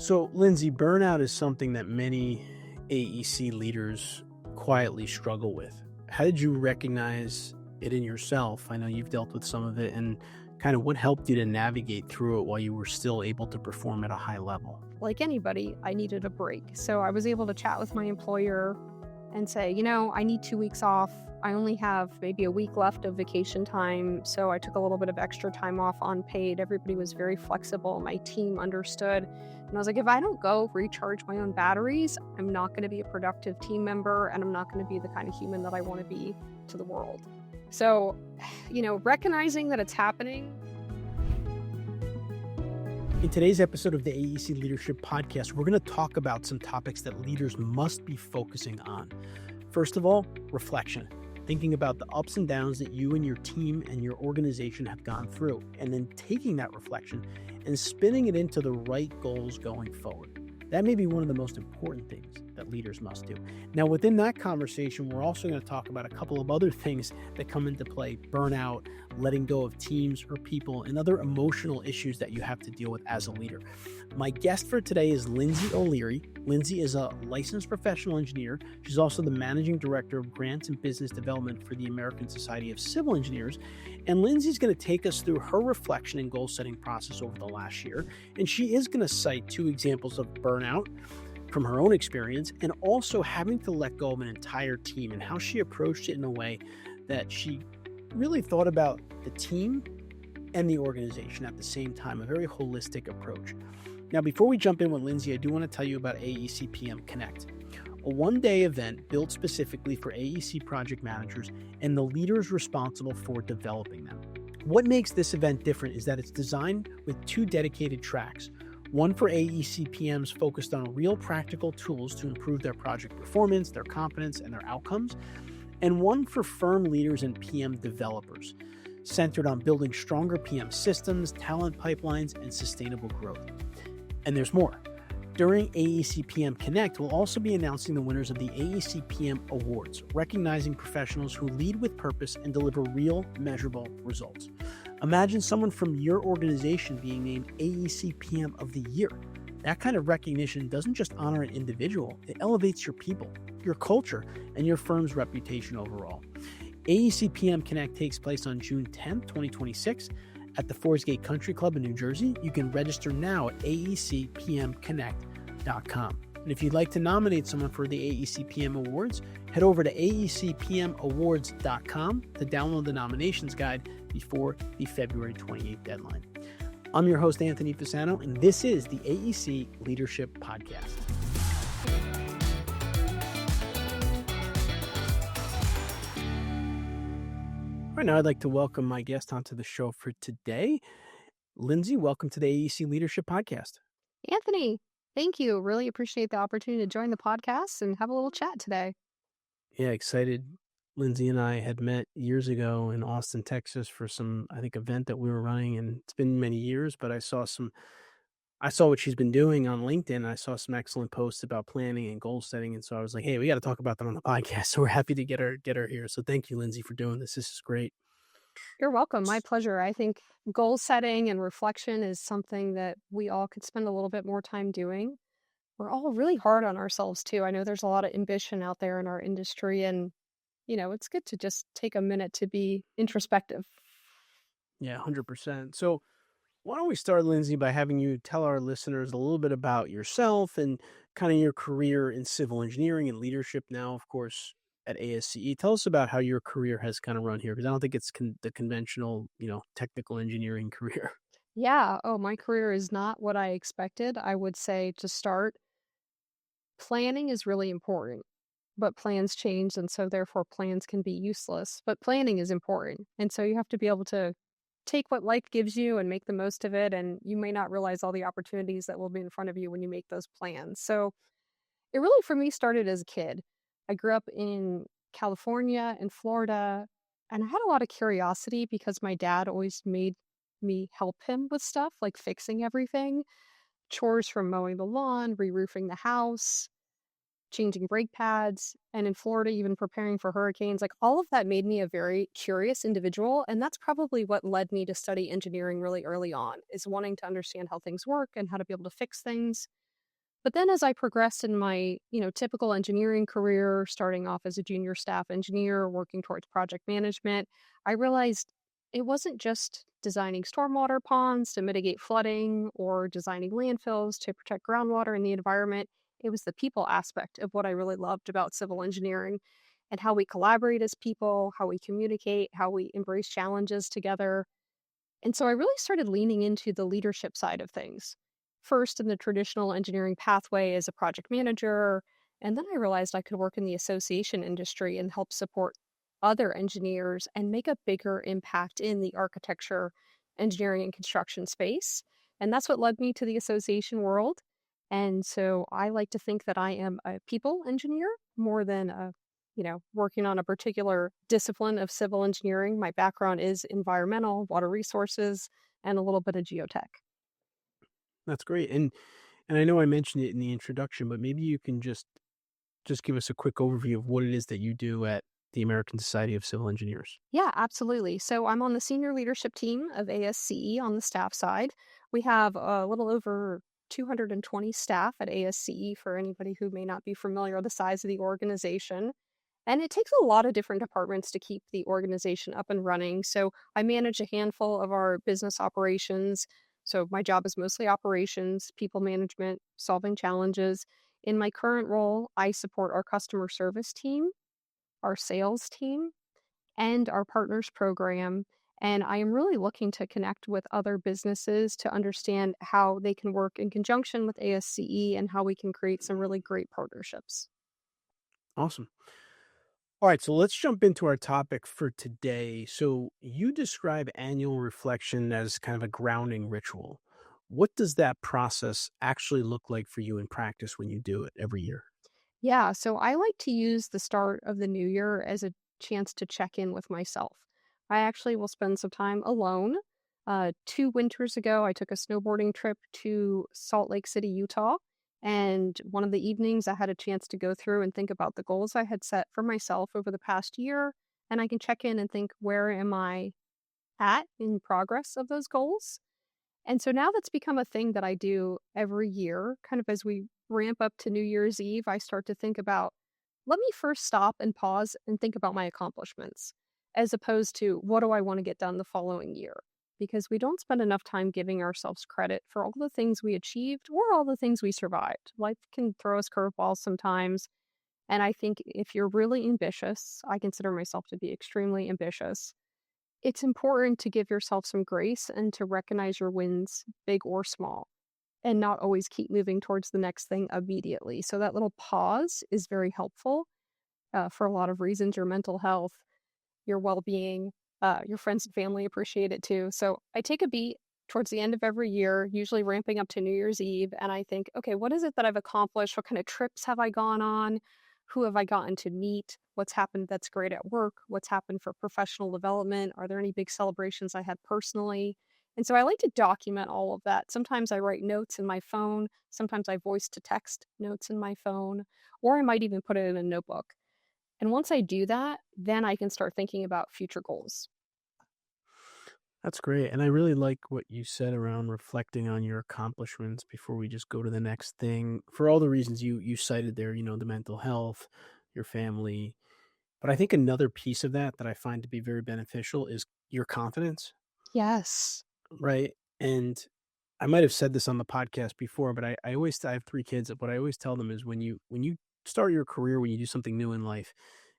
So, Lindsay, burnout is something that many AEC leaders quietly struggle with. How did you recognize it in yourself? I know you've dealt with some of it, and kind of what helped you to navigate through it while you were still able to perform at a high level? Like anybody, I needed a break. So I was able to chat with my employer and say, I need 2 weeks off. I only have maybe a week left of vacation time. So I took a little bit of extra time off unpaid. Everybody was very flexible. My team understood. And I was like, if I don't go recharge my own batteries, I'm not going to be a productive team member, and I'm not going to be the kind of human that I want to be to the world. So, recognizing that it's happening. In today's episode of the AEC Leadership Podcast, we're going to talk about some topics that leaders must be focusing on. First of all, reflection. Thinking about the ups and downs that you and your team and your organization have gone through, and then taking that reflection and spinning it into the right goals going forward. That may be one of the most important things that leaders must do. Now, within that conversation, we're also going to talk about a couple of other things that come into play: burnout, letting go of teams or people, and other emotional issues that you have to deal with as a leader. My guest for today is Lindsay O'Leary. Lindsay is a licensed professional engineer. She's also the managing director of grants and business development for the American Society of Civil Engineers. And Lindsay's going to take us through her reflection and goal setting process over the last year. And she is going to cite 2 examples of burnout from her own experience, and also having to let go of an entire team, and how she approached it in a way that she really thought about the team and the organization at the same time, a very holistic approach. Now, before we jump in with Lindsay, I do want to tell you about AEC PM Connect, a one-day event built specifically for AEC project managers and the leaders responsible for developing them. What makes this event different is that it's designed with 2 dedicated tracks. One for AEC PMs focused on real practical tools to improve their project performance, their competence, and their outcomes, and one for firm leaders and PM developers, centered on building stronger PM systems, talent pipelines, and sustainable growth. And there's more. During AEC PM Connect, we'll also be announcing the winners of the AEC PM Awards, recognizing professionals who lead with purpose and deliver real, measurable results. Imagine someone from your organization being named AEC PM of the Year. That kind of recognition doesn't just honor an individual, it elevates your people, your culture, and your firm's reputation overall. AEC PM Connect takes place on June 10th, 2026 at the Forest Gate Country Club in New Jersey. You can register now at aecpmconnect.com. And if you'd like to nominate someone for the AEC PM Awards, head over to aecpmawards.com to download the nominations guide before the February 28th deadline. I'm your host, Anthony Fasano, and this is the AEC Leadership Podcast. All right, now I'd like to welcome my guest onto the show for today. Lindsay, welcome to the AEC Leadership Podcast. Anthony, thank you. Really appreciate the opportunity to join the podcast and have a little chat today. Yeah, excited. Lindsay and I had met years ago in Austin, Texas for some, event that we were running, and it's been many years, but I saw what she's been doing on LinkedIn. I saw some excellent posts about planning and goal setting. And so I was like, hey, we got to talk about that on the podcast. So we're happy to get her here. So thank you, Lindsay, for doing this. This is great. You're welcome. My pleasure. I think goal setting and reflection is something that we all could spend a little bit more time doing. We're all really hard on ourselves too. I know there's a lot of ambition out there in our industry, and it's good to just take a minute to be introspective. Yeah, 100%. So why don't we start, Lindsay, by having you tell our listeners a little bit about yourself and kind of your career in civil engineering and leadership now, of course, at ASCE. Tell us about how your career has kind of run here, because I don't think it's the conventional, technical engineering career. Yeah. Oh, my career is not what I expected. I would say, to start, planning is really important, but plans change. And so therefore plans can be useless, but planning is important. And so you have to be able to take what life gives you and make the most of it. And you may not realize all the opportunities that will be in front of you when you make those plans. So it really, for me, started as a kid. I grew up in California and Florida, and I had a lot of curiosity because my dad always made me help him with stuff like fixing everything, chores from mowing the lawn, re-roofing the house, changing brake pads, and in Florida, even preparing for hurricanes. Like, all of that made me a very curious individual. And that's probably what led me to study engineering really early on, is wanting to understand how things work and how to be able to fix things. But then as I progressed in my, typical engineering career, starting off as a junior staff engineer, working towards project management, I realized it wasn't just designing stormwater ponds to mitigate flooding or designing landfills to protect groundwater and the environment. It was the people aspect of what I really loved about civil engineering and how we collaborate as people, how we communicate, how we embrace challenges together. And so I really started leaning into the leadership side of things. First, in the traditional engineering pathway as a project manager, and then I realized I could work in the association industry and help support other engineers and make a bigger impact in the architecture, engineering, and construction space. And that's what led me to the association world. And so I like to think that I am a people engineer more than working on a particular discipline of civil engineering. My background is environmental, water resources, and a little bit of geotech. That's great. And I know I mentioned it in the introduction, but maybe you can just give us a quick overview of what it is that you do at the American Society of Civil Engineers. Yeah, absolutely. So I'm on the senior leadership team of ASCE on the staff side. We have a little over 220 staff at ASCE for anybody who may not be familiar with the size of the organization. And it takes a lot of different departments to keep the organization up and running. So I manage a handful of our business operations. So my job is mostly operations, people management, solving challenges. In my current role, I support our customer service team, our sales team, and our partners program. And I am really looking to connect with other businesses to understand how they can work in conjunction with ASCE and how we can create some really great partnerships. Awesome. All right, so let's jump into our topic for today. So, you describe annual reflection as kind of a grounding ritual. What does that process actually look like for you in practice when you do it every year? Yeah, so I like to use the start of the new year as a chance to check in with myself. I actually will spend some time alone. 2 winters ago, I took a snowboarding trip to Salt Lake City, Utah. And one of the evenings, I had a chance to go through and think about the goals I had set for myself over the past year. And I can check in and think, where am I at in progress of those goals? And so now that's become a thing that I do every year, kind of as we ramp up to New Year's Eve. I start to think about, let me first stop and pause and think about my accomplishments, as opposed to what do I want to get done the following year? Because we don't spend enough time giving ourselves credit for all the things we achieved or all the things we survived. Life can throw us curveballs sometimes. And I think if you're really ambitious, I consider myself to be extremely ambitious, it's important to give yourself some grace and to recognize your wins, big or small, and not always keep moving towards the next thing immediately. So that little pause is very helpful for a lot of reasons. Your mental health, your well-being, your friends and family appreciate it too. So I take a beat towards the end of every year, usually ramping up to New Year's Eve, and I think, okay, what is it that I've accomplished? What kind of trips have I gone on? Who have I gotten to meet? What's happened that's great at work? What's happened for professional development? Are there any big celebrations I had personally? And so I like to document all of that. Sometimes I write notes in my phone. Sometimes I voice to text notes in my phone, or I might even put it in a notebook. And once I do that, then I can start thinking about future goals. That's great. And I really like what you said around reflecting on your accomplishments before we just go to the next thing. For all the reasons you cited there, the mental health, your family. But I think another piece of that I find to be very beneficial is your confidence, Yes. right? And I might have said this on the podcast before, but I have 3 kids. What I always tell them is when you start your career, when you do something new in life,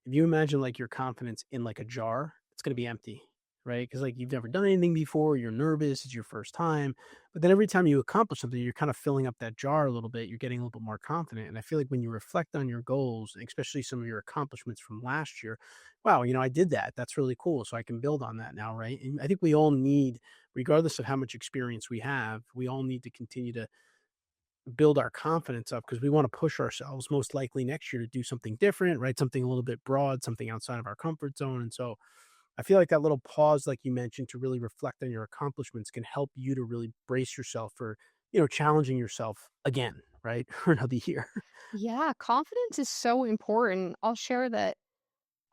if you imagine like your confidence in like a jar, it's going to be empty, right? Because like you've never done anything before, you're nervous, it's your first time. But then every time you accomplish something, you're kind of filling up that jar a little bit. You're getting a little bit more confident. And I feel like when you reflect on your goals, especially some of your accomplishments from last year, wow, I did that. That's really cool. So I can build on that now, right? And I think we all need, regardless of how much experience we have, we all need to continue to build our confidence up because we want to push ourselves most likely next year to do something different, right? Something a little bit broad, something outside of our comfort zone. And so I feel like that little pause, like you mentioned, to really reflect on your accomplishments can help you to really brace yourself for, challenging yourself again, right? For another year. Yeah, confidence is so important. I'll share that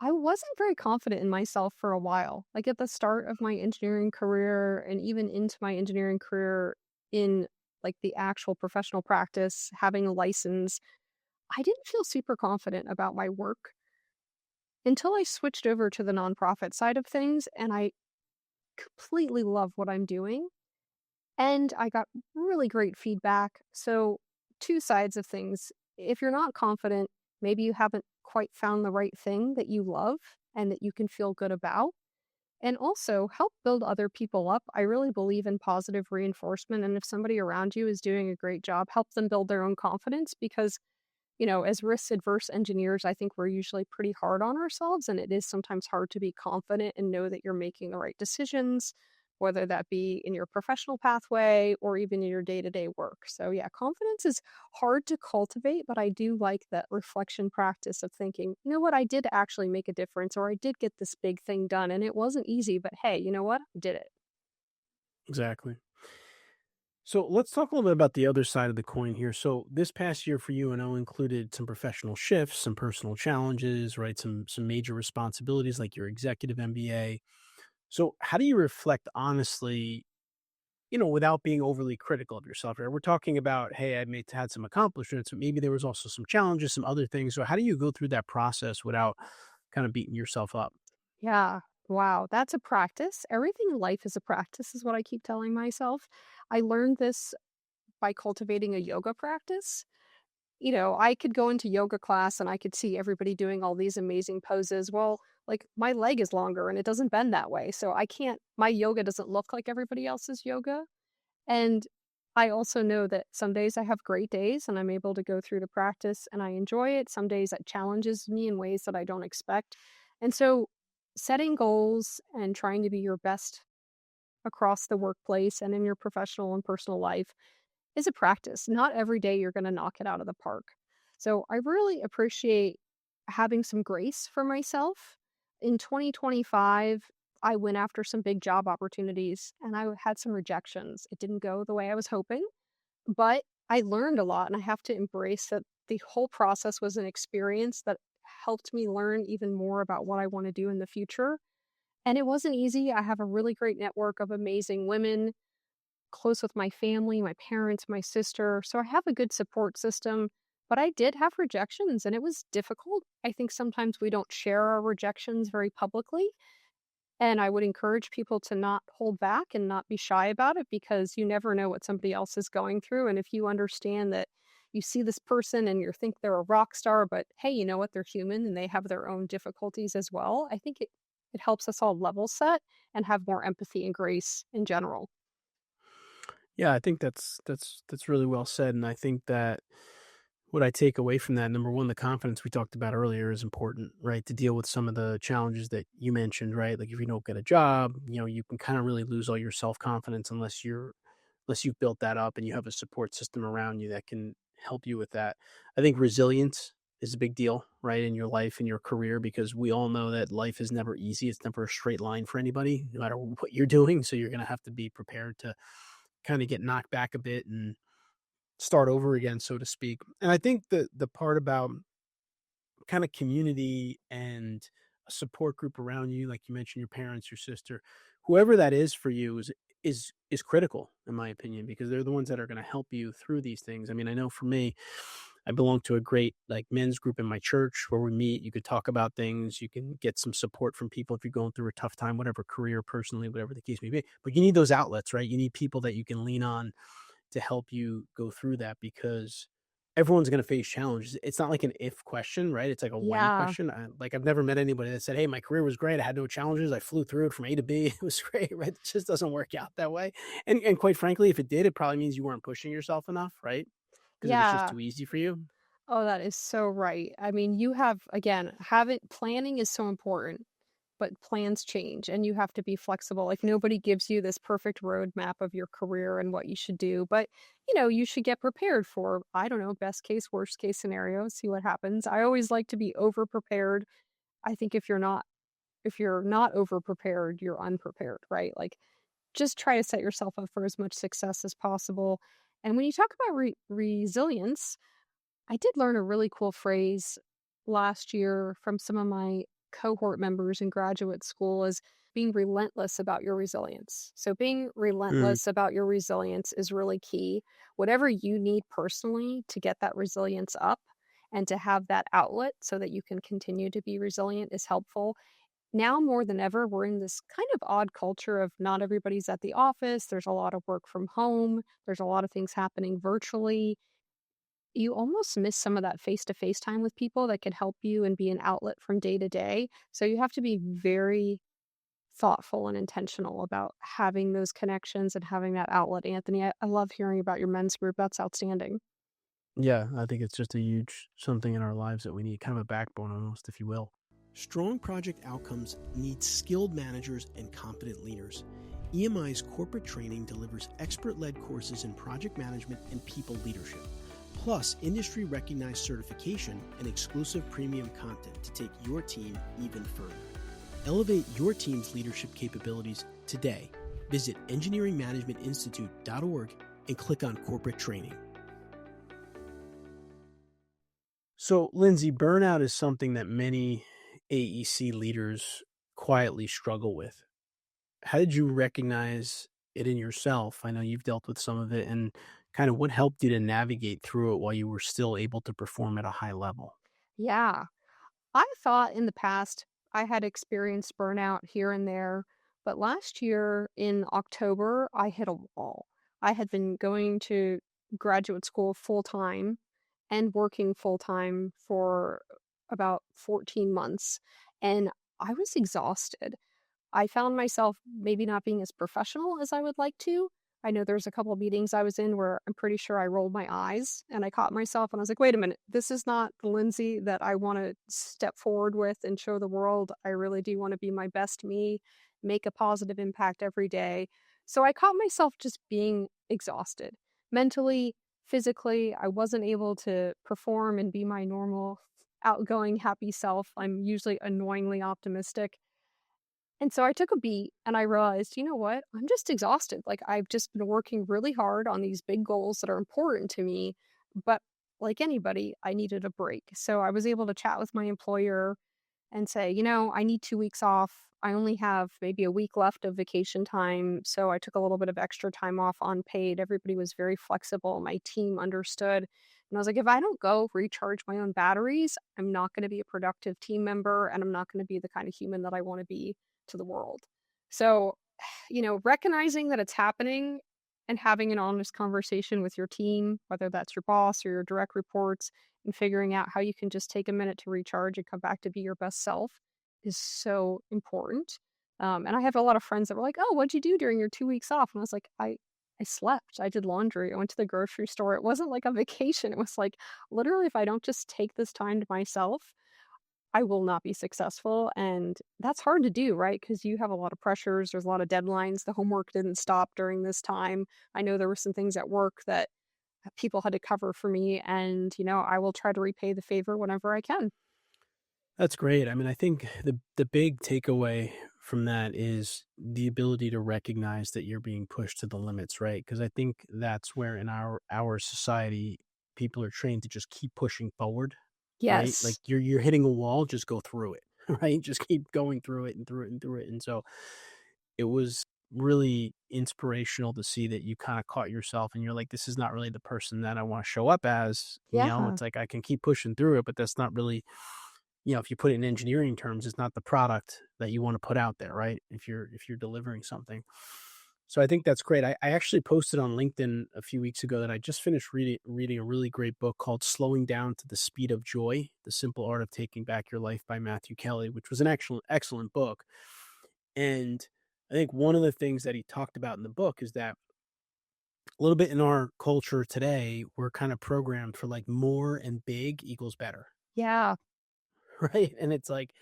I wasn't very confident in myself for a while. Like at the start of my engineering career and even into my engineering career in like the actual professional practice, having a license, I didn't feel super confident about my work until I switched over to the nonprofit side of things, and I completely love what I'm doing. And I got really great feedback. So, two sides of things. If you're not confident, maybe you haven't quite found the right thing that you love and that you can feel good about. And also help build other people up. I really believe in positive reinforcement. And if somebody around you is doing a great job, help them build their own confidence because as risk adverse engineers, I think we're usually pretty hard on ourselves, and it is sometimes hard to be confident and know that you're making the right decisions, whether that be in your professional pathway or even in your day to day work. So, yeah, confidence is hard to cultivate, but I do like that reflection practice of thinking, you know what, I did actually make a difference, or I did get this big thing done, and it wasn't easy, but hey, you know what? I did it. Exactly. So let's talk a little bit about the other side of the coin here. So this past year for you, I know, included some professional shifts, some personal challenges, right? Some major responsibilities like your executive MBA. So how do you reflect honestly, without being overly critical of yourself? Right? We're talking about, hey, I may have had some accomplishments, but maybe there was also some challenges, some other things. So how do you go through that process without kind of beating yourself up? Yeah. Wow. That's a practice. Everything in life is a practice, is what I keep telling myself. I learned this by cultivating a yoga practice. I could go into yoga class and I could see everybody doing all these amazing poses. Well, like my leg is longer and it doesn't bend that way. So my yoga doesn't look like everybody else's yoga. And I also know that some days I have great days and I'm able to go through the practice and I enjoy it. Some days it challenges me in ways that I don't expect. And so setting goals and trying to be your best across the workplace and in your professional and personal life is a practice. Not every day you're going to knock it out of the park. So I really appreciate having some grace for myself. In 2025, I went after some big job opportunities and I had some rejections. It didn't go the way I was hoping, but I learned a lot and I have to embrace that the whole process was an experience that helped me learn even more about what I want to do in the future. And it wasn't easy. I have a really great network of amazing women close with my family, my parents, my sister. So I have a good support system, but I did have rejections and it was difficult. I think sometimes we don't share our rejections very publicly. And I would encourage people to not hold back and not be shy about it because you never know what somebody else is going through. And if you understand that you see this person and you think they're a rock star, but hey, you know what? They're human and they have their own difficulties as well. I think it helps us all level set and have more empathy and grace in general. Yeah, I think that's really well said, and I think that what I take away from that, number one, the confidence we talked about earlier is important, right? To deal with some of the challenges that you mentioned, right? Like if you don't get a job, you can kind of really lose all your self confidence unless you've built that up and you have a support system around you that can help you with that. I think resilience is a big deal, right, in your life, in your career, because we all know that life is never easy. It's never a straight line for anybody, no matter what you're doing. So you're going to have to be prepared to kind of get knocked back a bit and start over again, so to speak. And I think the part about kind of community and a support group around you, like you mentioned, your parents, your sister, whoever that is for you is critical in my opinion, because they're the ones that are going to help you through these things. I mean, I know for me, I belong to a great like men's group in my church where we meet. You could talk about things. You can get some support from people if you're going through a tough time, whatever career, personally, whatever the case may be. But you need those outlets, right? You need people that you can lean on to help you go through that because everyone's going to face challenges. It's not like an if question, right? It's like a when Yeah. question. Like I've never met anybody that said, "Hey, my career was great. I had no challenges. I flew through it from A to B. It was great." Right? It just doesn't work out that way. And quite frankly, if it did, it probably means you weren't pushing yourself enough, right? Because it was just Yeah. too easy for you. Oh, that is so right. I mean, you have, again, having planning is so important, but plans change and you have to be flexible. Like nobody gives you this perfect roadmap of your career and what you should do, but you should get prepared for, I don't know, best case, worst case scenario, see what happens. I always like to be over prepared. I think if you're not over prepared, you're unprepared, right? Like just try to set yourself up for as much success as possible. And when you talk about resilience, I did learn a really cool phrase last year from some of my cohort members in graduate school is being relentless about your resilience. So being Mm, relentless about your resilience is really key. Whatever you need personally to get that resilience up and to have that outlet so that you can continue to be resilient is helpful. Now more than ever, we're in this kind of odd culture of not everybody's at the office. There's a lot of work from home. There's a lot of things happening virtually. You almost miss some of that face to face time with people that could help you and be an outlet from day to day. So you have to be very thoughtful and intentional about having those connections and having that outlet, Anthony. I love hearing about your men's group. That's outstanding. yeah, I think it's just a huge something in our lives that we need, kind of a backbone almost, if you will. Strong project outcomes need skilled managers and competent leaders. EMI's corporate training delivers expert-led courses in project management and people leadership, plus industry-recognized certification and exclusive premium content to take your team even further. Elevate your team's leadership capabilities today. Visit engineeringmanagementinstitute.org and click on corporate training. So, Lindsay, burnout is something that many AEC leaders quietly struggle with. How did you recognize it in yourself? I know you've dealt with some of it, and kind of what helped you to navigate through it while you were still able to perform at a high level? Yeah. I thought in the past I had experienced burnout here and there, but last year in October, I hit a wall. I had been going to graduate school full time and working full time for about 14 months, and I was exhausted. I found myself maybe not being as professional as I would like to. I know there's a couple of meetings I was in where I'm pretty sure I rolled my eyes and I caught myself and I was like, wait a minute, this is not the Lindsay that I want to step forward with and show the world. I really do want to be my best me, make a positive impact every day. So I caught myself just being exhausted mentally, physically. I wasn't able to perform and be my normal, outgoing, happy self. I'm usually annoyingly optimistic. And so I took a beat and I realized, you know what? I'm just exhausted. Like I've just been working really hard on these big goals that are important to me, but like anybody, I needed a break. So I was able to chat with my employer and say, I need 2 weeks off. I only have maybe a week left of vacation time. So I took a little bit of extra time off unpaid. Everybody was very flexible. My team understood. And I was like, if I don't go recharge my own batteries, I'm not going to be a productive team member and I'm not going to be the kind of human that I want to be to the world. So, recognizing that it's happening and having an honest conversation with your team, whether that's your boss or your direct reports, and figuring out how you can just take a minute to recharge and come back to be your best self is so important. And I have a lot of friends that were like, "Oh, what'd you do during your 2 weeks off?" And I was like, I slept. I did laundry. I went to the grocery store. It wasn't like a vacation. It was like literally, if I don't just take this time to myself, I will not be successful. And that's hard to do, right? Because you have a lot of pressures. There's a lot of deadlines. The homework didn't stop during this time. I know there were some things at work that people had to cover for me. And, I will try to repay the favor whenever I can. That's great. I mean, I think the big takeaway from that is the ability to recognize that you're being pushed to the limits, right? Because I think that's where in our society people are trained to just keep pushing forward, right? Like Yes. you're hitting a wall, just go through it, right? Just keep going through it and through it and through it. And so it was really inspirational to see that you kind of caught yourself and you're like, this is not really the person that I want to show up as. Yeah. It's like I can keep pushing through it, but that's not really, if you put it in engineering terms, it's not the product that you want to put out there, right? If you're delivering something. So I think that's great. I actually posted on LinkedIn a few weeks ago that I just finished reading a really great book called Slowing Down to the Speed of Joy: The Simple Art of Taking Back Your Life by Matthew Kelly, which was an excellent book. And I think one of the things that he talked about in the book is that a little bit in our culture today, we're kind of programmed for like more and big equals better, Yeah. right? And it's like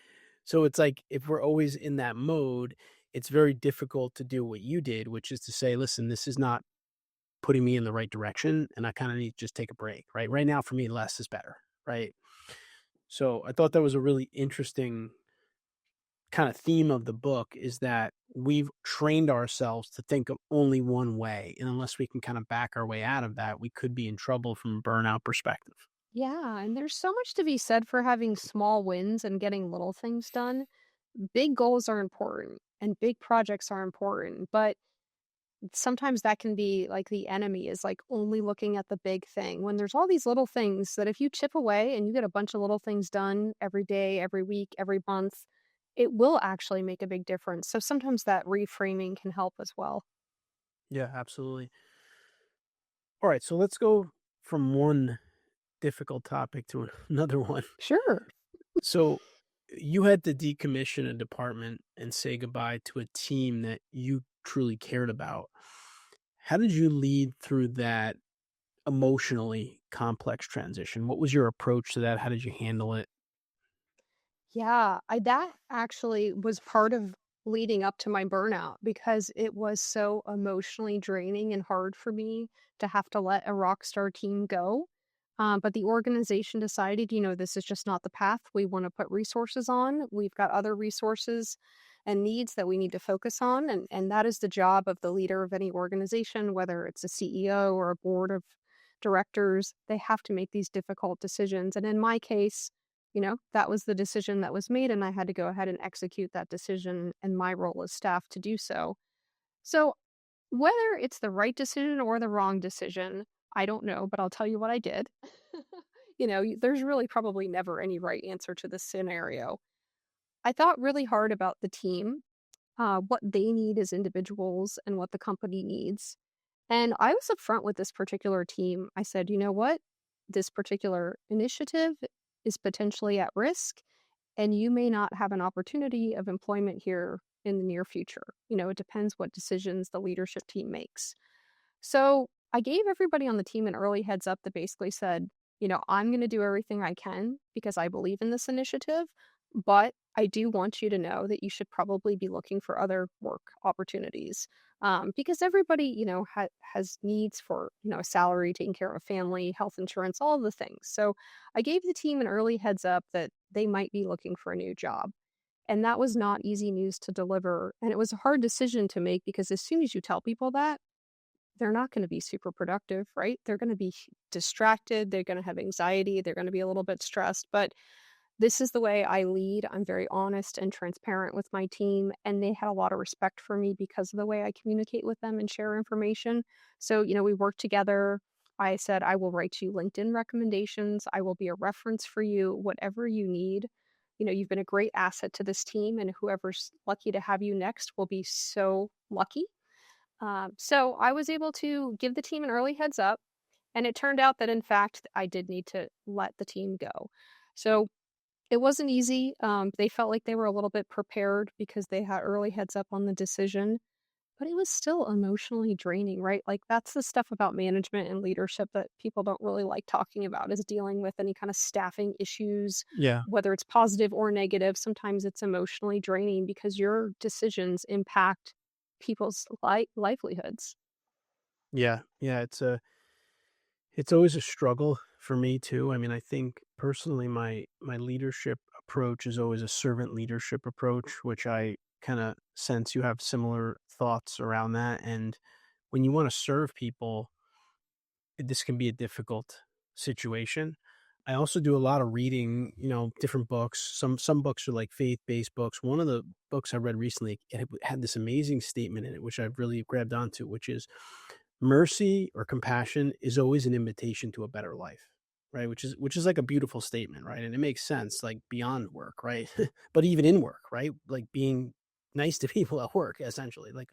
if we're always in that mode, it's very difficult to do what you did, which is to say, listen, this is not putting me in the right direction, and I kind of need to just take a break, right? Right now, for me, less is better, right? So I thought that was a really interesting kind of theme of the book is that we've trained ourselves to think of only one way. And unless we can kind of back our way out of that, we could be in trouble from a burnout perspective. Yeah. And there's so much to be said for having small wins and getting little things done. big goals are important and big projects are important, but sometimes that can be like the enemy is like only looking at the big thing when there's all these little things that if you chip away and you get a bunch of little things done every day, every week, every month, it will actually make a big difference. So sometimes that reframing can help as well. Yeah, absolutely. All right, so let's go from one difficult topic to another one. Sure. So you had to decommission a department and say goodbye to a team that you truly cared about. How did you lead through that emotionally complex transition? What was your approach to that? How did you handle it? Yeah, I that actually was part of leading up to my burnout because it was so emotionally draining and hard for me to have to let a rock star team go. But the organization decided, this is just not the path we want to put resources on. We've got other resources and needs that we need to focus on. And that is the job of the leader of any organization, whether it's a CEO or a board of directors. They have to make these difficult decisions. And in my case, that was the decision that was made, and I had to go ahead and execute that decision and my role as staff to do so. So, whether it's the right decision or the wrong decision, I don't know, but I'll tell you what I did. There's really probably never any right answer to this scenario. I thought really hard about the team, what they need as individuals, and what the company needs. And I was upfront with this particular team. I said, you know what? This particular initiative is potentially at risk, and you may not have an opportunity of employment here in the near future. It depends what decisions the leadership team makes. So I gave everybody on the team an early heads up that basically said, I'm going to do everything I can because I believe in this initiative, but I do want you to know that you should probably be looking for other work opportunities because everybody, has needs for, a salary, taking care of a family, health insurance, all of the things. So I gave the team an early heads up that they might be looking for a new job. And that was not easy news to deliver. And it was a hard decision to make because as soon as you tell people that, they're not gonna be super productive, right? They're gonna be distracted, they're gonna have anxiety, they're gonna be a little bit stressed, but this is the way I lead. I'm very honest and transparent with my team, and they had a lot of respect for me because of the way I communicate with them and share information. So, we worked together. I said, "I will write you LinkedIn recommendations. I will be a reference for you, whatever you need. You've been a great asset to this team, and whoever's lucky to have you next will be so lucky." So I was able to give the team an early heads up, and it turned out that in fact I did need to let the team go. So it wasn't easy. They felt like they were a little bit prepared because they had early heads up on the decision, but it was still emotionally draining, right? Like that's the stuff about management and leadership that people don't really like talking about is dealing with any kind of staffing issues, Yeah. whether it's positive or negative. Sometimes it's emotionally draining because your decisions impact people's livelihoods. Yeah. Yeah. It's always a struggle for me too. I mean, I think personally my leadership approach is always a servant leadership approach, which I kind of sense you have similar thoughts around that. And when you want to serve people, this can be a difficult situation. I also do a lot of reading, different books. Some books are like faith-based books. One of the books I read recently, it had this amazing statement in it, which I've really grabbed onto, which is mercy or compassion is always an invitation to a better life, right? Which is like a beautiful statement, right? And it makes sense, like beyond work, right? But even in work, right? Like being nice to people at work, essentially. Like,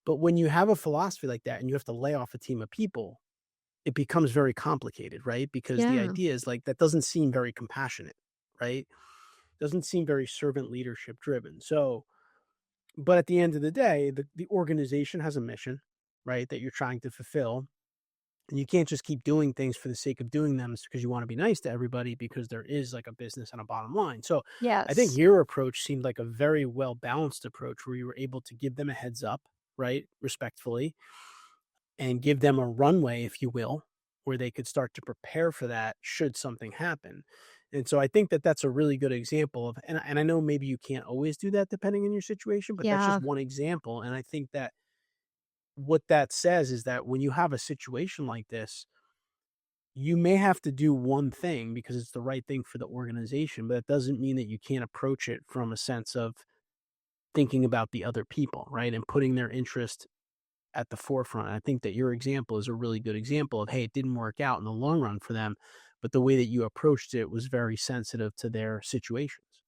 but when you have a philosophy like that and you have to lay off a team of people, it becomes very complicated, right? Because the Yeah. idea is like that doesn't seem very compassionate, right? Doesn't seem very servant leadership driven. So, but at the end of the day, the organization has a mission, right? That you're trying to fulfill. And you can't just keep doing things for the sake of doing them because you want to be nice to everybody because there is like a business and a bottom line. So I think Yes. your approach seemed like a very well balanced approach where you were able to give them a heads up, right? Respectfully, and give them a runway, if you will, where they could start to prepare for that should something happen. And so I think that that's a really good example of, and I know maybe you can't always do that depending on your situation, but that's just Yeah. one example. And I think that what that says is that when you have a situation like this, you may have to do one thing because it's the right thing for the organization, but that doesn't mean that you can't approach it from a sense of thinking about the other people, right? And putting their interest at the forefront. I think that your example is a really good example of, hey, it didn't work out in the long run for them, but the way that you approached it was very sensitive to their situations.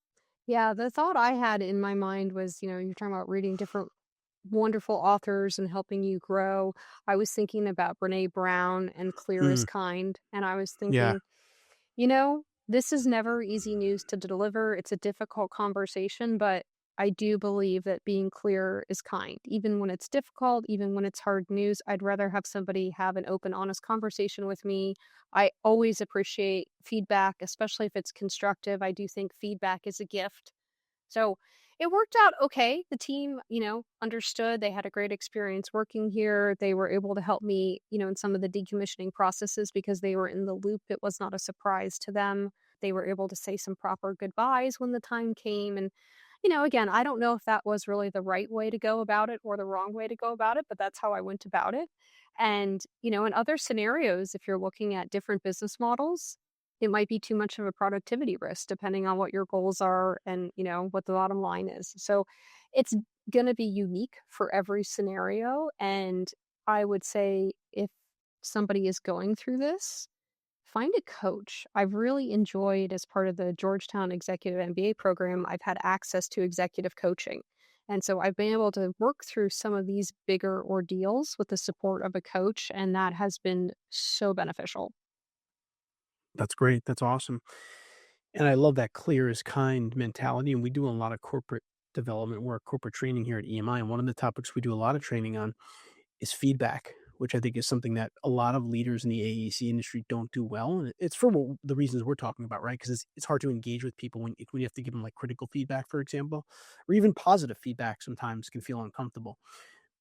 Yeah, the thought I had in my mind was, you're talking about reading different wonderful authors and helping you grow. I was thinking about Brene Brown and Clear is Mm, Kind. And I was yeah, thinking, this is never easy news to deliver. It's a difficult conversation, but I do believe that being clear is kind. Even when it's difficult, even when it's hard news, I'd rather have somebody have an open, honest conversation with me. I always appreciate feedback, especially if it's constructive. I do think feedback is a gift. So it worked out okay. The team, understood. They had a great experience working here. They were able to help me, in some of the decommissioning processes because they were in the loop. It was not a surprise to them. They were able to say some proper goodbyes when the time came. And, again, I don't know if that was really the right way to go about it or the wrong way to go about it, but that's how I went about it. And, in other scenarios, if you're looking at different business models, it might be too much of a productivity risk depending on what your goals are and, what the bottom line is. So it's going to be unique for every scenario. And I would say if somebody is going through this, find a coach. I've really enjoyed, as part of the Georgetown Executive MBA program, I've had access to executive coaching. And so I've been able to work through some of these bigger ordeals with the support of a coach. And that has been so beneficial. that's great. That's awesome. And I love that clear is kind mentality. And we do a lot of corporate development work, corporate training here at EMI. And one of the topics we do a lot of training on is feedback, which I think is something that a lot of leaders in the AEC industry don't do well. And it's for the reasons we're talking about, right? Because it's hard to engage with people when you have to give them like critical feedback, for example, or even positive feedback sometimes can feel uncomfortable.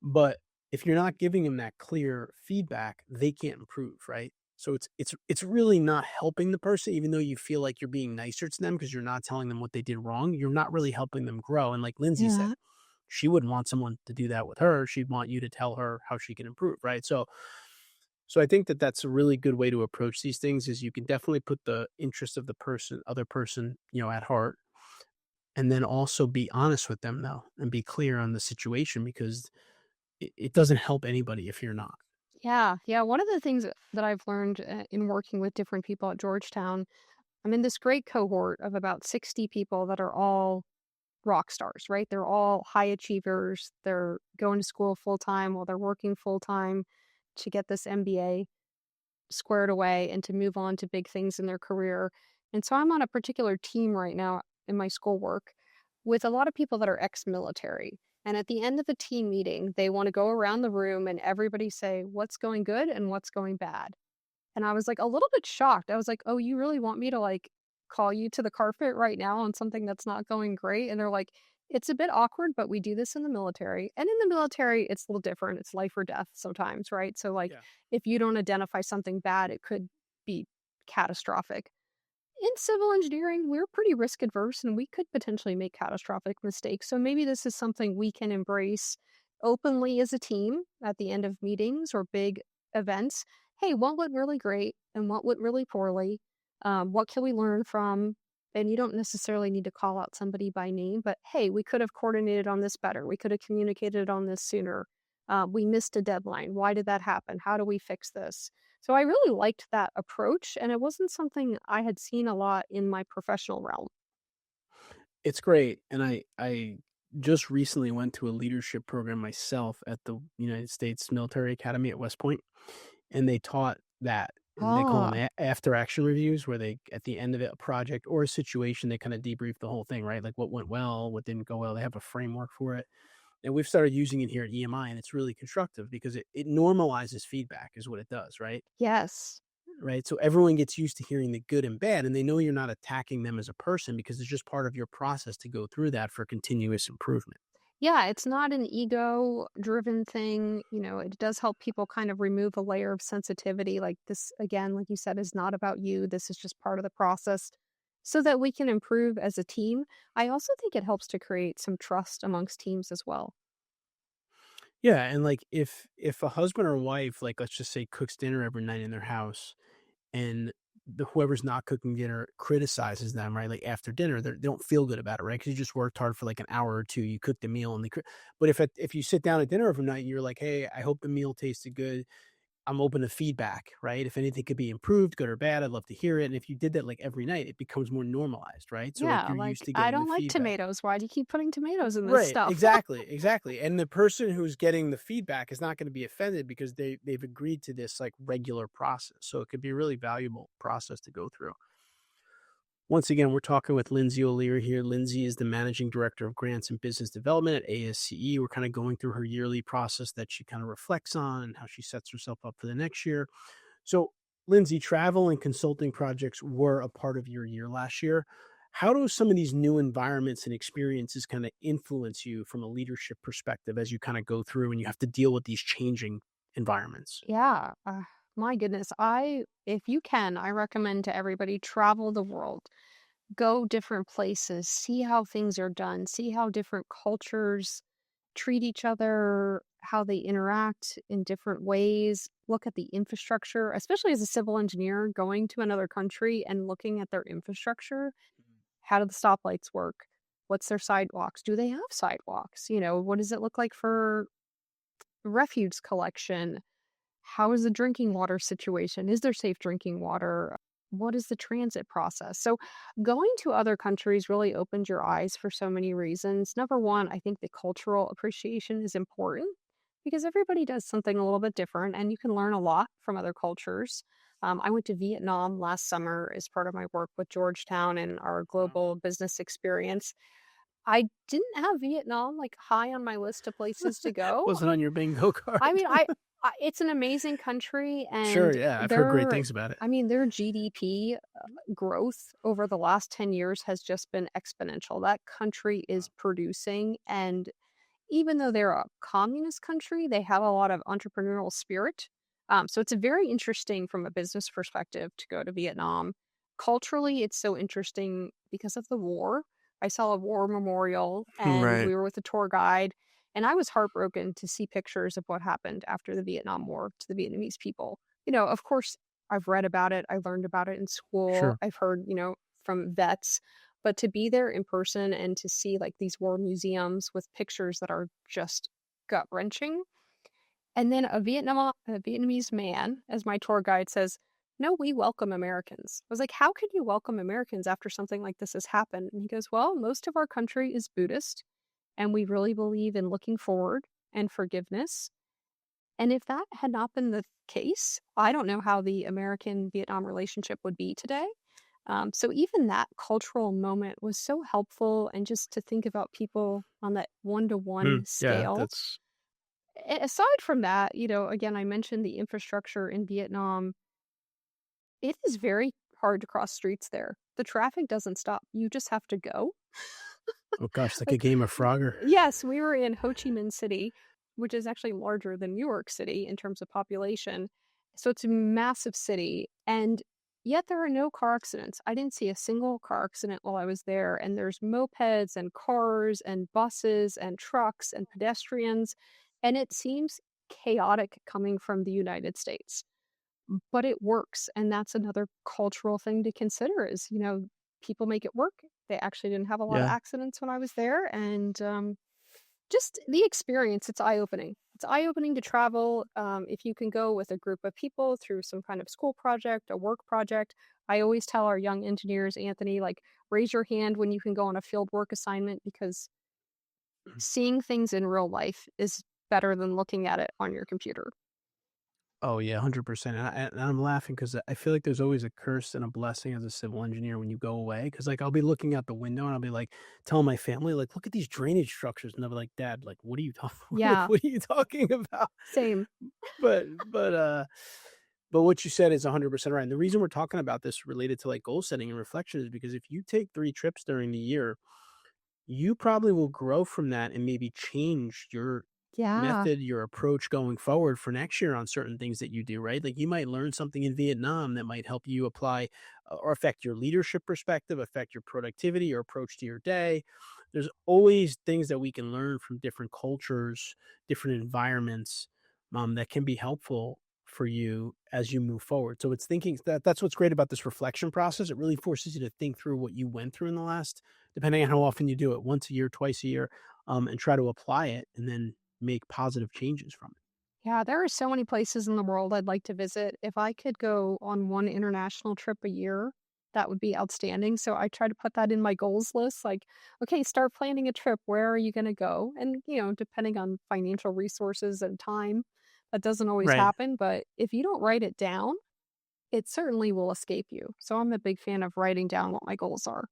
But if you're not giving them that clear feedback, they can't improve, right? So it's really not helping the person, even though you feel like you're being nicer to them because you're not telling them what they did wrong. You're not really helping them grow. And like Lindsay said, Yeah. she wouldn't want someone to do that with her. She'd want you to tell her how she can improve, right? So I think that that's a really good way to approach these things is you can definitely put the interest of the other person, at heart, and then also be honest with them though and be clear on the situation because it doesn't help anybody if you're not. Yeah, yeah. One of the things that I've learned in working with different people at Georgetown, I'm in this great cohort of about 60 people that are all rock stars, right? They're all high achievers. They're going to school full time while they're working full time to get this MBA squared away and to move on to big things in their career. And so I'm on a particular team right now in my schoolwork with a lot of people that are ex-military. And at the end of the team meeting, they want to go around the room and everybody say what's going good and what's going bad. And I was like a little bit shocked. I was like, "Oh, you really want me to like call you to the carpet right now on something that's not going great?" And they're like, "It's a bit awkward, but we do this in the military." And in the military, it's a little different. It's life or death sometimes, right? So like Yeah. if you don't identify something bad, it could be catastrophic. In civil engineering, we're pretty risk adverse and we could potentially make catastrophic mistakes. So maybe this is something we can embrace openly as a team at the end of meetings or big events. Hey, what went really great and what went really poorly? What can we learn from? And you don't necessarily need to call out somebody by name, but hey, we could have coordinated on this better. We could have communicated on this sooner. We missed a deadline. Why did that happen? How do we fix this? So I really liked that approach, and it wasn't something I had seen a lot in my professional realm. It's great. And I just recently went to a leadership program myself at the United States Military Academy at West Point, and they taught that. And they call them Ah, after action reviews, where they, at the end of it, a project or a situation, they kind of debrief the whole thing, right? Like what went well, what didn't go well. They have a framework for it. And we've started using it here at EMI, and it's really constructive because it normalizes feedback, is what it does, right? yes. Right. So everyone gets used to hearing the good and bad, and they know you're not attacking them as a person because it's just part of your process to go through that for continuous improvement. Yeah, it's not an ego-driven thing. It does help people kind of remove a layer of sensitivity. Like this, again, like you said, is not about you. This is just part of the process so that we can improve as a team. I also think it helps to create some trust amongst teams as well. Yeah, and like if a husband or wife, like let's just say, cooks dinner every night in their house, and whoever's not cooking dinner criticizes them, right? Like after dinner, they don't feel good about it, right? Because you just worked hard for like an hour or two, you cooked the meal, and but if you sit down at dinner every night, and you're like, hey, I hope the meal tasted good. I'm open to feedback, right? If anything could be improved, good or bad, I'd love to hear it. And if you did that like every night, it becomes more normalized, right? So like Yeah, you're used like, to "I getting the don't like feedback. tomatoes. Why do you keep putting tomatoes in this Right, stuff?" exactly, exactly. And the person who's getting the feedback is not going to be offended because they've agreed to this like regular process. So it could be a really valuable process to go through. Once again, we're talking with Lindsay O'Leary here. Lindsay is the Managing Director of Grants and Business Development at AEC. We're kind of going through her yearly process that she kind of reflects on and how she sets herself up for the next year. So, Lindsay, travel and consulting projects were a part of your year last year. How do some of these new environments and experiences kind of influence you from a leadership perspective as you kind of go through and you have to deal with these changing environments? Yeah, my goodness, if you can, I recommend to everybody travel the world. Go different places, see how things are done, see how different cultures treat each other, how they interact in different ways, look at the infrastructure, especially as a civil engineer going to another country and looking at their infrastructure. How do the stoplights work? What's their sidewalks? Do they have sidewalks? What does it look like for refuse collection? How is the drinking water situation? Is there safe drinking water? What is the transit process? So, going to other countries really opened your eyes for so many reasons. Number one, I think the cultural appreciation is important because everybody does something a little bit different and you can learn a lot from other cultures. I went to Vietnam last summer as part of my work with Georgetown and our Wow. global business experience. I didn't have Vietnam like high on my list of places to go. Wasn't on your bingo I card. mean, it's an amazing country, Sure, and yeah, I've heard great things about it. their GDP growth over the last 10 years has just been exponential. That country is producing, and even though they're a communist country, they have a lot of entrepreneurial spirit. So it's very interesting from a business perspective to go to Vietnam. Culturally, it's so interesting because of the war. I saw a war memorial and Right. we were with a tour guide, and I was heartbroken to see pictures of what happened after the Vietnam War to the Vietnamese people. Of course, I've read about it, I learned about it in school, Sure. I've heard, from vets, but to be there in person and to see like these war museums with pictures that are just gut wrenching. And then a Vietnamese man, as my tour guide says, no, we welcome Americans. I was like, how could you welcome Americans after something like this has happened? And he goes, well, most of our country is Buddhist and we really believe in looking forward and forgiveness. And if that had not been the case, I don't know how the American Vietnam relationship would be today. So even that cultural moment was so helpful, and just to think about people on that one-to-one Yeah, scale. that's Aside from that, again, I mentioned the infrastructure in Vietnam. It is very hard to cross streets there. The traffic doesn't stop. You just have to go. oh gosh, like a Like, game of Frogger. yes, we were in Ho Chi Minh City, which is actually larger than New York City in terms of population. So it's a massive city, and yet there are no car accidents. I didn't see a single car accident while I was there. And there's mopeds and cars and buses and trucks and pedestrians. And it seems chaotic coming from the United States, but it works. And that's another cultural thing to consider is, people make it work. They actually didn't have a lot of Yeah. accidents when I was there. And just the experience, it's eye-opening. It's eye-opening to travel. If you can go with a group of people through some kind of school project, a work project. I always tell our young engineers, Anthony, like, raise your hand when you can go on a field work assignment, because seeing things in real life is better than looking at it on your computer. Oh yeah, 100%. And I'm laughing because I feel like there's always a curse and a blessing as a civil engineer when you go away. Because like I'll be looking out the window and I'll be like telling my family like, look at these drainage structures, and they'll be like, Dad, like what are you talking? Like Yeah, what are you talking about? same. But but uh, but what you said is 100% right. And the reason we're talking about this related to like goal setting and reflection is because if you take 3 trips during the year, you probably will grow from that and maybe change your Yeah. method, your approach going forward for next year on certain things that you do, right? Like you might learn something in Vietnam that might help you apply or affect your leadership perspective, affect your productivity, your approach to your day. There's always things that we can learn from different cultures, different environments that can be helpful for you as you move forward. So it's thinking that's what's great about this reflection process. It really forces you to think through what you went through in the last, depending on how often you do it, once a year, twice a year, and try to apply it and then make positive changes from it. Yeah, there are so many places in the world I'd like to visit. If I could go on one international trip a year, that would be outstanding. So I try to put that in my goals list. Like, okay, start planning a trip. Where are you going to go? And, depending on financial resources and time, that doesn't always Right. happen. But if you don't write it down, it certainly will escape you. So I'm a big fan of writing down what my goals are.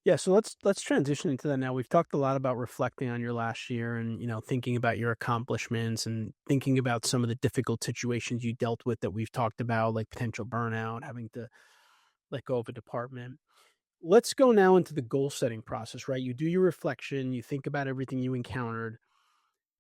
Yeah, so let's transition into that now. We've talked a lot about reflecting on your last year and, thinking about your accomplishments and thinking about some of the difficult situations you dealt with that we've talked about, like potential burnout, having to let go of a department. Let's go now into the goal setting process, right? You do your reflection, you think about everything you encountered.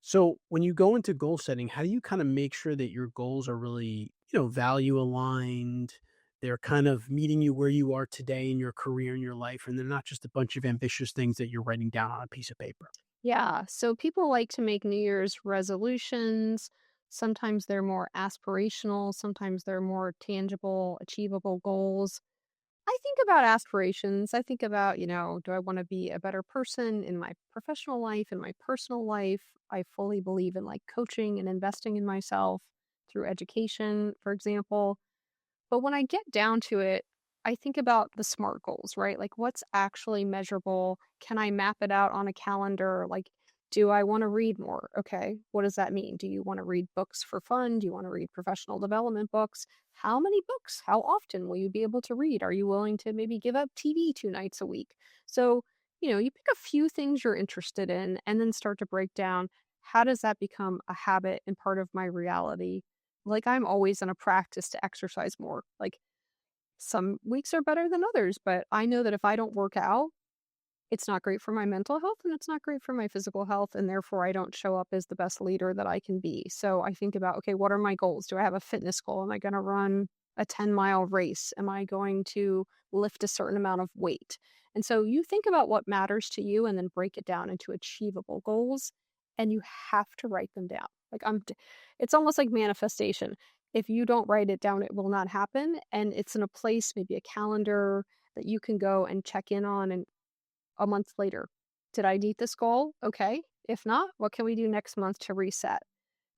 So when you go into goal setting, how do you kind of make sure that your goals are really, value aligned? They're kind of meeting you where you are today in your career and your life, and they're not just a bunch of ambitious things that you're writing down on a piece of paper. Yeah. So people like to make New Year's resolutions. Sometimes they're more aspirational, sometimes they're more tangible, achievable goals. I think about aspirations. I think about, do I want to be a better person in my professional life, in my personal life? I fully believe in like coaching and investing in myself through education, for example. But when I get down to it, I think about the SMART goals, right? Like what's actually measurable? Can I map it out on a calendar? Like, do I want to read more? Okay. What does that mean? Do you want to read books for fun? Do you want to read professional development books? How many books? How often will you be able to read? Are you willing to maybe give up TV 2 nights a week? So, you pick a few things you're interested in and then start to break down how does that become a habit and part of my reality? Like, I'm always in a practice to exercise more. Like, some weeks are better than others, but I know that if I don't work out, it's not great for my mental health and it's not great for my physical health. And therefore, I don't show up as the best leader that I can be. So I think about, okay, what are my goals? Do I have a fitness goal? Am I going to run a 10-mile race? Am I going to lift a certain amount of weight? And so you think about what matters to you and then break it down into achievable goals. And you have to write them down. It's almost like manifestation. If you don't write it down, it will not happen. And it's in a place, maybe a calendar that you can go and check in on and a month later. Did I meet this goal? Okay. If not, what can we do next month to reset?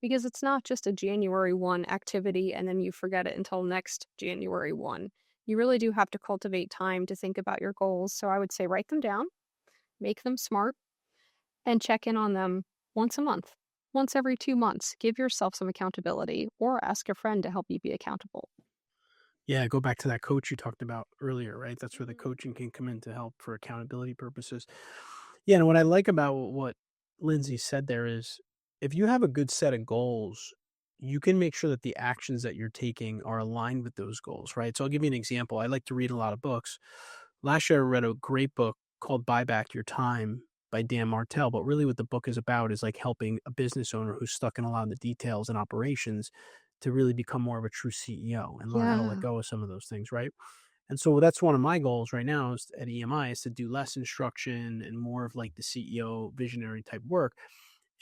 Because it's not just a January 1 activity and then you forget it until next January 1. You really do have to cultivate time to think about your goals. So I would say write them down, make them smart, and check in on them once a month, once every 2 months. Give yourself some accountability or ask a friend to help you be accountable. Yeah, go back to that coach you talked about earlier, right? That's where the coaching can come in to help for accountability purposes. Yeah, and what I like about what Lindsay said there is if you have a good set of goals, you can make sure that the actions that you're taking are aligned with those goals, right? So I'll give you an example. I like to read a lot of books. Last year, I read a great book called Buy Back Your Time by Dan Martell. But really, what the book is about is like helping a business owner who's stuck in a lot of the details and operations to really become more of a true CEO and learn how to let Yeah. go of some of those things, right? And so that's one of my goals right now is at EMI is to do less instruction and more of like the CEO visionary type work.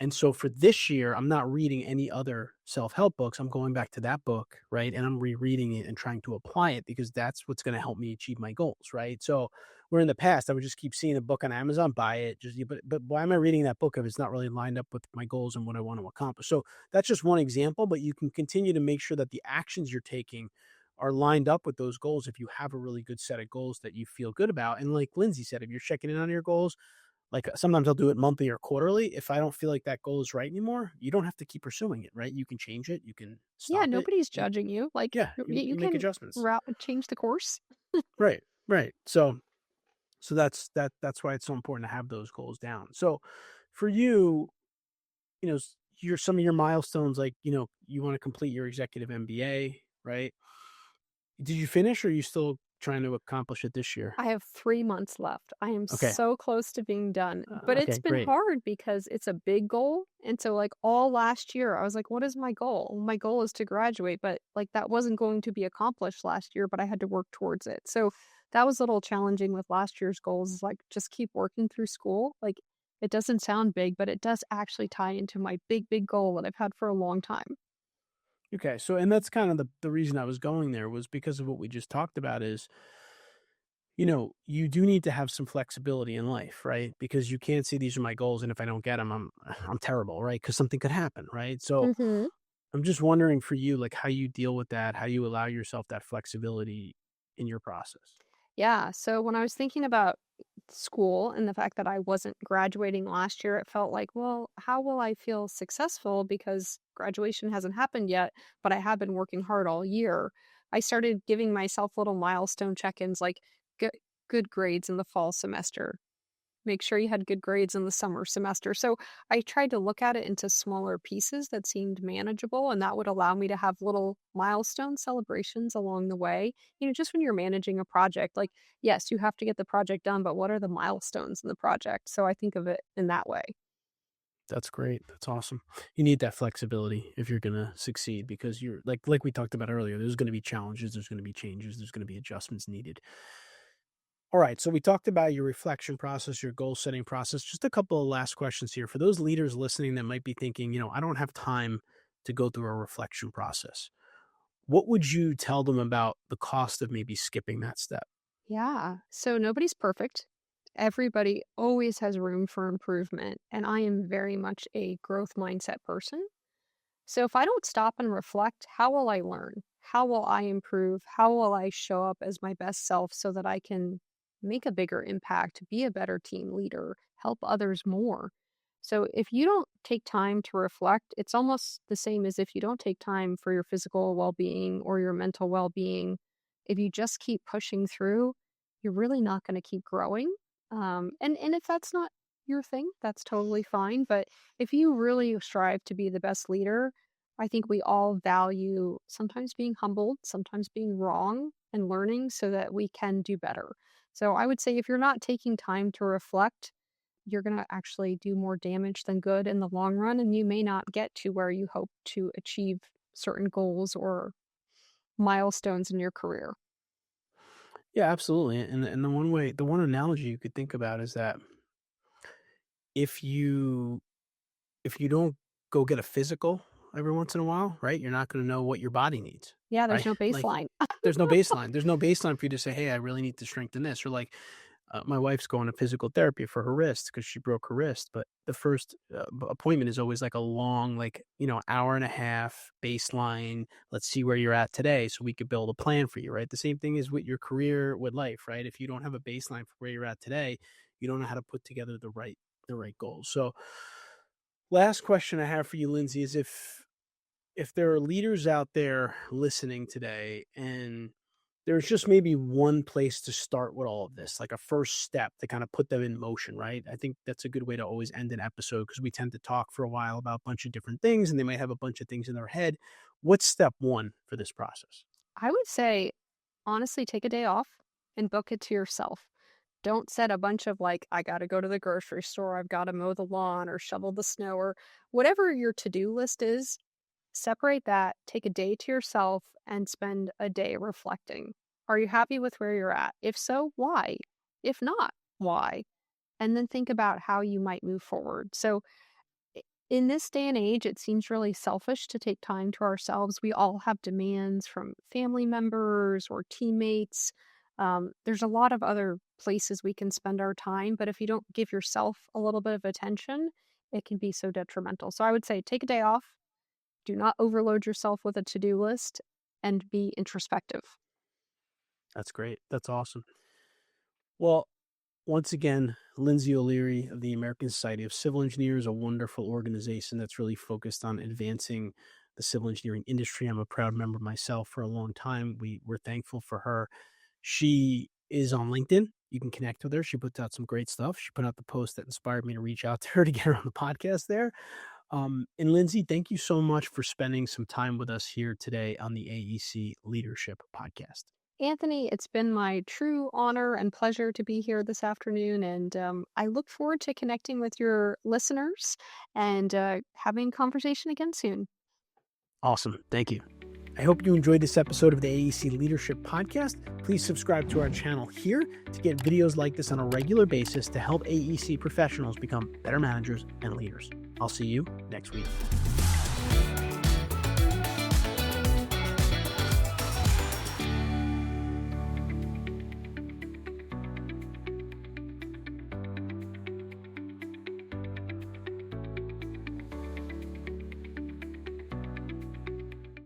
And so for this year, I'm not reading any other self-help books. I'm going back to that book, right? And I'm rereading it and trying to apply it because that's what's going to help me achieve my goals, right? So where in the past I would just keep seeing a book on Amazon, buy it, but why am I reading that book if it's not really lined up with my goals and what I want to accomplish? So that's just one example, but you can continue to make sure that the actions you're taking are lined up with those goals if you have a really good set of goals that you feel good about. And like Lindsay said, if you're checking in on your goals, like, sometimes I'll do it monthly or quarterly. If I don't feel like that goal is right anymore, you don't have to keep pursuing it, right? You can change it, you can Yeah, stop it. nobody's You judging you. Like, yeah, you you make can adjustments. change the course. Right, right. So that's why it's so important to have those goals down. So for you, your some of your milestones, like, you wanna complete your executive MBA, right? Did you finish or are you still trying to accomplish it this year? I have 3 months left. I am Okay. so close to being done, but it's Okay, been great. hard because it's a big goal, and so, like, all last year, I was like, "What is my goal?" My goal is to graduate, but, like, that wasn't going to be accomplished last year, but I had to work towards it. So, that was a little challenging with last year's goals is, like, just keep working through school. Like, it doesn't sound big, but it does actually tie into my big, big goal that I've had for a long time. Okay. So, and that's kind of the reason I was going there was because of what we just talked about is, you do need to have some flexibility in life, right? Because you can't say these are my goals. And if I don't get them, I'm terrible, right? Because something could happen, right? So Hmm. I'm just wondering for you, like how you deal with that, how you allow yourself that flexibility in your process. Yeah. So when I was thinking about school and the fact that I wasn't graduating last year, it felt like, well, how will I feel successful because graduation hasn't happened yet, but I have been working hard all year. I started giving myself little milestone check-ins like good good grades in the fall semester. Make sure you had good grades in the summer semester. So I tried to look at it into smaller pieces that seemed manageable, and that would allow me to have little milestone celebrations along the way. Just when you're managing a project, like, yes, you have to get the project done, but what are the milestones in the project? So I think of it in that way. That's great. That's awesome. You need that flexibility if you're going to succeed because you're like we talked about earlier, there's going to be challenges, there's going to be changes, there's going to be adjustments needed. All right, so we talked about your reflection process, your goal setting process. Just a couple of last questions here for those leaders listening that might be thinking, I don't have time to go through a reflection process. What would you tell them about the cost of maybe skipping that step? Yeah. So nobody's perfect. Everybody always has room for improvement. And I am very much a growth mindset person. So if I don't stop and reflect, how will I learn? How will I improve? How will I show up as my best self so that I can make a bigger impact, be a better team leader, help others more? So if you don't take time to reflect, it's almost the same as if you don't take time for your physical well-being or your mental well-being. If you just keep pushing through, you're really not going to keep growing. And if that's not your thing, that's totally fine. But if you really strive to be the best leader, I think we all value sometimes being humbled, sometimes being wrong and learning so that we can do better. So I would say if you're not taking time to reflect, you're going to actually do more damage than good in the long run. And you may not get to where you hope to achieve certain goals or milestones in your career. Yeah, absolutely. And the one analogy you could think about is that if you if you don't go get a physical every once in a while, right, you're not going to know what your body needs, Yeah, there's right? no Like baseline. there's no baseline. There's no baseline for you to say, "Hey, I really need to strengthen this," or like my wife's going to physical therapy for her wrist because she broke her wrist. But the first appointment is always like a long, like, hour and a half baseline. Let's see where you're at today so we could build a plan for you, right? The same thing is with your career, with life, right? If you don't have a baseline for where you're at today, you don't know how to put together the right goals. So, last question I have for you, Lindsay, is if there are leaders out there listening today and there's just maybe one place to start with all of this, like a first step to kind of put them in motion, right? I think that's a good way to always end an episode because we tend to talk for a while about a bunch of different things and they might have a bunch of things in their head. What's step one for this process? I would say, honestly, take a day off and book it to yourself. Don't set a bunch of like, I got to go to the grocery store, I've got to mow the lawn or shovel the snow or whatever your to do list is. Separate that, take a day to yourself, and spend a day reflecting. Are you happy with where you're at? If so, why? If not, why? And then think about how you might move forward. So, in this day and age, it seems really selfish to take time to ourselves. We all have demands from family members or teammates. There's a lot of other places we can spend our time, but if you don't give yourself a little bit of attention, it can be so detrimental. So I would say take a day off, do not overload yourself with a to do list, and be introspective. That's great. That's awesome. Well, once again, Lindsay O'Leary of the American Society of Civil Engineers, a wonderful organization that's really focused on advancing the civil engineering industry. I'm a proud member myself for a long time. We're thankful for her. She is on LinkedIn. You can connect with her. She puts out some great stuff. She put out the post that inspired me to reach out to her to get her on the podcast there. And Lindsay, thank you so much for spending some time with us here today on the AEC Leadership Podcast. Anthony, it's been my true honor and pleasure to be here this afternoon, and I look forward to connecting with your listeners and having a conversation again soon. Awesome. Thank you. I hope you enjoyed this episode of the AEC Leadership Podcast. Please subscribe to our channel here to get videos like this on a regular basis to help AEC professionals become better managers and leaders. I'll see you next week.